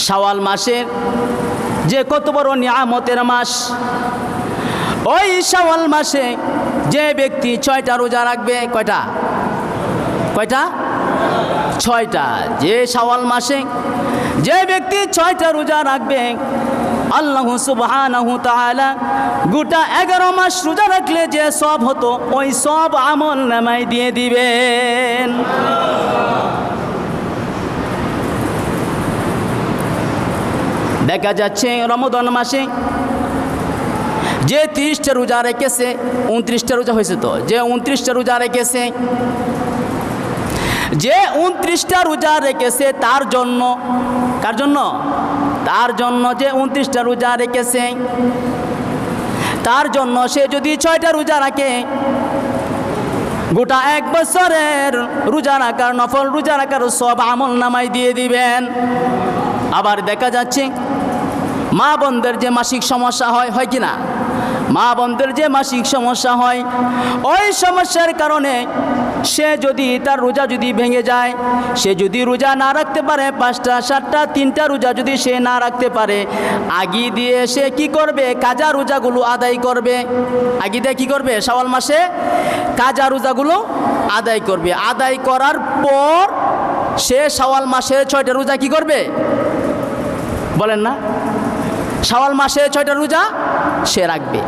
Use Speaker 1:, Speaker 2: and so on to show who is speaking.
Speaker 1: শাওয়াল মাসের যে কত বড় নিয়ামতের মাস। ওই শাওয়াল মাসে যে ব্যক্তি 6টা রোজা রাখবে, কয়টা? 6টা। যে শাওয়াল মাসে যে ব্যক্তি 6টা রোজা রাখবে, আল্লাহ সুবহানাহু তাআলা গোটা 11 মাস রোজা রাখলে যে সব হতো ওই সব আমল নামায় দিয়ে দিবেন। দেখা যাচ্ছে রমজান মাসে যে 30টা রোজা রেখেছে, 29টা রোজা হয়েছে তো, যে 29টা রোজা রেখেছে, যে 29টা রোজা রেখেছে তার জন্য, কার জন্য? তার জন্য যে 29টা রোজা রেখেছে তার জন্য সে যদি 6টা রোজা রাখে, গোটা 1 বছরের রোজা রাখার, নফল রোজা রাখার সব আমল নামায় দিয়ে দিবেন। আবার দেখা যাচ্ছে মা বোনদের যে মাসিক সমস্যা হয় কি না? মা বোনদের যে মাসিক সমস্যা হয়, ওই সমস্যার কারণে সে যদি তার রোজা যদি ভেঙে যায়, সে যদি রোজা না রাখতে পারে, 5টা 7টা 3টা রোজা যদি সে না রাখতে পারে, আগি দিয়ে সে কি করবে? কাজা রোজাগুলো আদায় করবে। আগি দিয়ে কি করবে? শাওয়াল মাসে কাজা রোজাগুলো আদায় করবে। আদায় করার পর সে শাওয়াল মাসে 6টা রোজা কি করবে? বলেন না? শাওয়াল মাসে 6টা রোজা সে রাখবে।